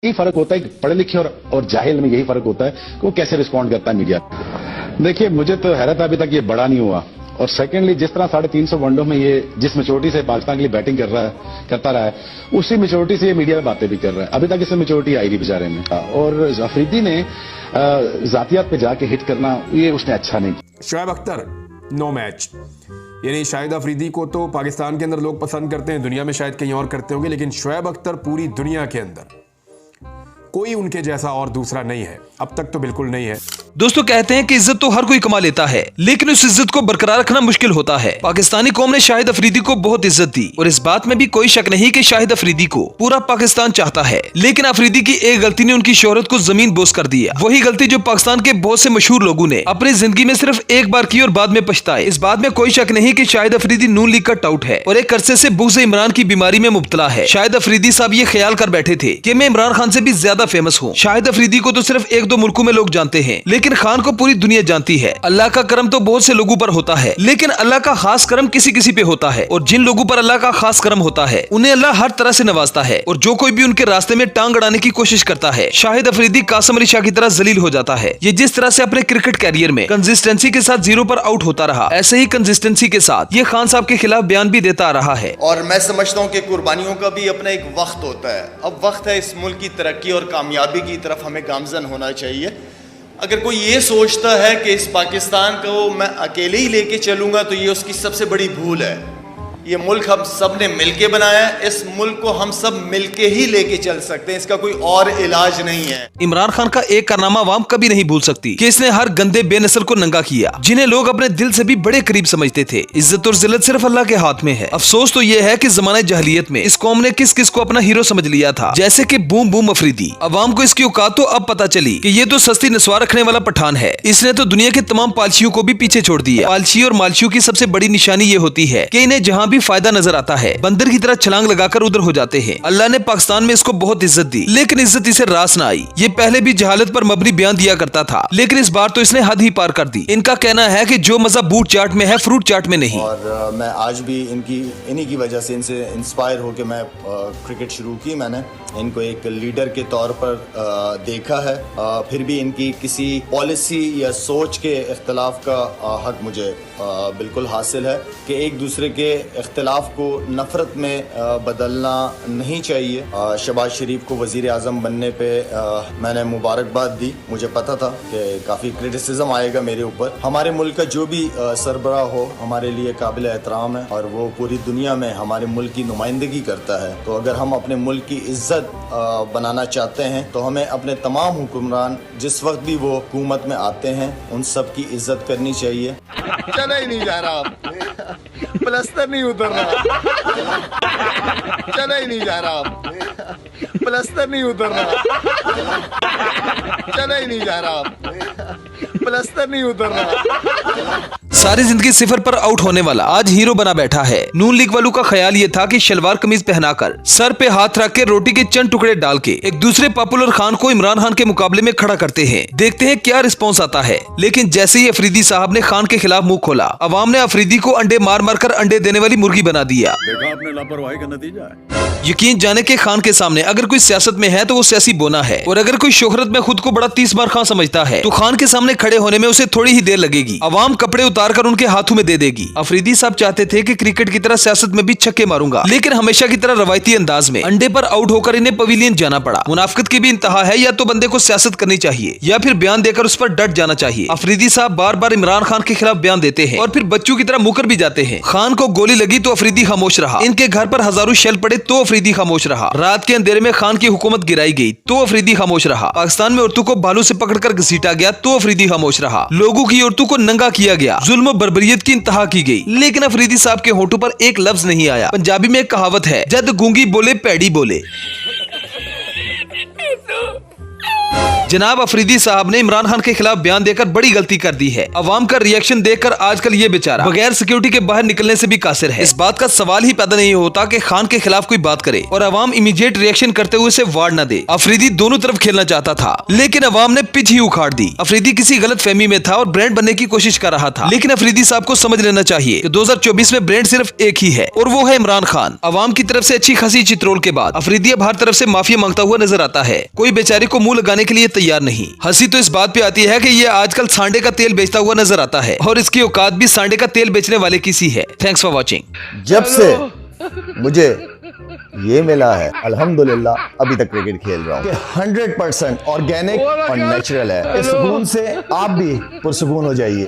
यही फर्क होता है कि पढ़े लिखे और जाहिल में यही फर्क होता है कि वो कैसे रिस्पॉन्ड करता है मीडिया। देखिए, मुझे तो हैरत अभी तक ये बड़ा नहीं हुआ। और सेकेंडली, जिस तरह 350 वनडे में ये जिस मेच्योरिटी से पाकिस्तान के लिए बैटिंग करता रहा है, उसी मेच्योरिटी से ये मीडिया में बातें भी कर रहा है। अभी तक इसमें मेच्योरिटी आई नहीं बेचारे में। और अफरीदी ने जातियात पे जाके हिट करना, ये उसने अच्छा नहीं किया। शोएब अख्तर नो मैच, यानी शाहिद अफरीदी को तो पाकिस्तान के अंदर लोग पसंद करते हैं, दुनिया में शायद कहीं और करते होंगे, लेकिन शोएब अख्तर पूरी दुनिया के अंदर कोई उनके जैसा और दूसरा नहीं है। अब तक तो बिल्कुल नहीं है। दोस्तों, कहते हैं कि इज्जत तो हर कोई कमा लेता है, लेकिन उस इज्जत को बरकरार रखना मुश्किल होता है। पाकिस्तानी कौम ने शाहिद अफरीदी को बहुत इज्जत दी और इस बात में भी कोई शक नहीं कि शाहिद अफरीदी को पूरा पाकिस्तान चाहता है। लेकिन अफरीदी की एक गलती ने उनकी शोहरत को जमीन बोस कर दिया। वही गलती जो पाकिस्तान के बहुत से मशहूर लोगों ने अपनी जिंदगी में सिर्फ एक बार की और बाद में पछताए। इस बात में कोई शक नहीं कि शाहिद अफरीदी नून लीग का टाउट है और एक अरसे से बुग़्ज़ इमरान की बीमारी में मुब्तला है। शाहिद अफरीदी साहब ये ख्याल कर बैठे थे कि मैं इमरान खान से भी ज्यादा फेमस हूँ। शाहिद अफरीदी को तो सिर्फ 1-2 मुल्कों में लोग जानते हैं, लेकिन खान को पूरी दुनिया जानती है। अल्लाह का करम तो बहुत से लोगों पर होता है, लेकिन अल्लाह का खास करम किसी किसी पे होता है। और जिन लोगों पर अल्लाह का खास करम होता है, उन्हें अल्लाह हर तरह से नवाजता है। और जो कोई भी उनके रास्ते में टांग अड़ाने की कोशिश करता है, शाहिद अफरीदी कासिम अली शाह की तरह जलील हो जाता है। ये जिस तरह से अपने क्रिकेट कैरियर में कंसिस्टेंसी के साथ 0 पर आउट होता रहा, ऐसे ही कंसिस्टेंसी के साथ ये खान साहब के खिलाफ बयान भी देता रहा है। और मैं समझता हूँ कि कुर्बानियों का भी अपना एक वक्त होता है। अब वक्त है इस मुल्क की तरक्की और कामयाबी की तरफ हमें गामजन होना चाहिए। अगर कोई ये सोचता है कि इस पाकिस्तान को मैं अकेले ही लेके चलूंगा, तो ये उसकी सबसे बड़ी भूल है। ये मुल्क हम सब ने मिलके बनाया है, इस मुल्क को हम सब मिलके ही लेके चल सकते हैं, इसका कोई और इलाज नहीं है। इमरान खान का एक कारनामा अवाम कभी नहीं भूल सकती कि इसने हर गंदे बेनस्ल को नंगा किया, जिन्हें लोग अपने दिल से भी बड़े करीब समझते थे। इज्जत और जिल्लत सिर्फ अल्लाह के हाथ में है। अफसोस तो ये है कि जमाने जहलियत में इस कौम ने किस किस को अपना हीरो समझ लिया था, जैसे कि बूम बूम अफरीदी। अवाम को इसकी औकात तो अब पता चली कि ये तो सस्ती नस्वार रखने वाला पठान है। इसने तो दुनिया के तमाम पालशियों को भी पीछे छोड़ दिया। पालशी और मालशियों की सबसे बड़ी निशानी ये होती है कि इन्हें जहाँ भी फायदा नजर आता है, बंदर की तरह छलांग लगाकर उधर हो जाते हैं। अल्लाह ने पाकिस्तान में इसको बहुत इज्जत दी, लेकिन इज्जत इसे रास न आई। ये पहले भी जहालत पर मबनी बयान दिया करता था, लेकिन इस बार तो इसने हद ही पार कर दी। इनका कहना है कि जो मजा बूट चाट में है, फ्रूट चाट में नहीं। और मैं आज भी इन्हीं की वजह से, इनसे इंस्पायर होकर मैं क्रिकेट शुरू की। मैंने इनको एक लीडर के तौर पर देखा है। फिर भी इनकी किसी पॉलिसी या सोच के इख्तलाफ का हक मुझे बिल्कुल हासिल है कि एक दूसरे के इख्तलाफ को नफरत में बदलना नहीं चाहिए। शहबाज शरीफ को वजीर आज़म बनने पे मैंने मुबारकबाद दी। मुझे पता था कि काफ़ी क्रिटिसिज्म आएगा मेरे ऊपर। हमारे मुल्क का जो भी सरबराह हो हमारे लिए काबिल एहतराम है और वो पूरी दुनिया में हमारे मुल्क की नुमाइंदगी करता है। तो अगर हम अपने मुल्क की इज्जत बनाना चाहते हैं, तो हमें अपने तमाम हुक्मरान जिस वक्त भी वो हुकूमत में आते हैं, उन सब की इज्जत करनी चाहिए। चला ही नहीं जा रहा, प्लस्तर नहीं उतर रहा, चला ही नहीं जा रहा, प्लस्तर नहीं उतर रहा, चला ही नहीं जा रहा, प्लस्तर नहीं उतर रहा। सारी जिंदगी सिफर पर आउट होने वाला आज हीरो बना बैठा है। नून लीग वालों का ख्याल ये था कि शलवार कमीज पहनाकर, सर पे हाथ रख के, रोटी के चंद टुकड़े डाल के एक दूसरे पॉपुलर खान को इमरान खान के मुकाबले में खड़ा करते हैं। देखते हैं क्या रिस्पॉन्स आता है। लेकिन जैसे ही अफरीदी साहब ने खान के खिलाफ मुंह खोला, अवाम ने अफरीदी को अंडे मार मार कर अंडे देने वाली मुर्गी बना दिया। देखा आपने लापरवाही का नतीजा है। यकीन जाने के खान के सामने अगर कोई सियासत में है तो वो सियासी बोना है, और अगर कोई शोहरत में खुद को बड़ा 30 बार खान समझता है तो खान के सामने खड़े होने में उसे थोड़ी ही देर लगेगी। अवाम कपड़े उतार कर उनके हाथों में दे देगी। अफरीदी साहब चाहते थे कि क्रिकेट की तरह सियासत में भी छक्के मारूंगा, लेकिन हमेशा की तरह रवायती अंदाज में अंडे पर आउट होकर इन्हें पवेलियन जाना पड़ा। मुनाफिकत की भी इंतहा है, या तो बंदे को सियासत करनी चाहिए या फिर बयान देकर उस पर डट जाना चाहिए। अफरीदी साहब बार बार इमरान खान के खिलाफ बयान देते हैं और फिर बच्चों की तरह मुकर भी जाते हैं। खान को गोली लगी तो अफरीदी खामोश रहा, इनके घर पर हजारों शेल पड़े तो अफरीदी खामोश रहा, रात के अंधेरे में खान की हुकूमत गिराई गई तो अफरीदी खामोश रहा, पाकिस्तान में औरतों को बालू से पकड़कर घसीटा गया तो अफरीदी खामोश रहा, लोगों की औरतों को नंगा किया गया, जुल्म बर्बरियत की इंतहा की गई, लेकिन अफरीदी साहब के होठों पर एक लफ्ज नहीं आया। पंजाबी में एक कहावत है, जद गूंगी बोले पैड़ी बोले। जनाब अफरीदी साहब ने इमरान खान के खिलाफ बयान देकर बड़ी गलती कर दी है। अवाम का रिएक्शन देखकर आजकल ये बेचारा बगैर सिक्योरिटी के बाहर निकलने से भी कासिर है। इस बात का सवाल ही पैदा नहीं होता कि खान के खिलाफ कोई बात करे और अवाम इमीडिएट रिएक्शन करते हुए उसे वार्ड न दे। अफरीदी दोनों तरफ खेलना चाहता था, लेकिन अवाम ने पिच ही उखाड़ दी। अफरीदी किसी गलत फहमी में था और ब्रांड बनने की कोशिश कर रहा था, लेकिन अफरीदी साहब को समझ लेना चाहिए कि 2024 में ब्रांड सिर्फ एक ही है और वो है इमरान खान। अवाम की तरफ से अच्छी खासी चित्रोल के बाद अफरीदी अब हर तरफ से माफिया मांगता हुआ नजर आता है। कोई बेचारे को मुंह लगाने के लिए तैयार नहीं। हंसी तो इस बात पे आती है कि ये आजकल सांडे का तेल बेचता हुआ नजर आता है और इसकी औकात भी सांडे का तेल बेचने वाले की सी है। Thanks for watching. जब से मुझे ये मिला है अल्हम्दुलिल्लाह अभी तक क्रिकेट खेल रहा हूँ। 100% ऑर्गेनिक और नेचुरल है। इस सुकून से आप भी पुरसुकून हो जाइए।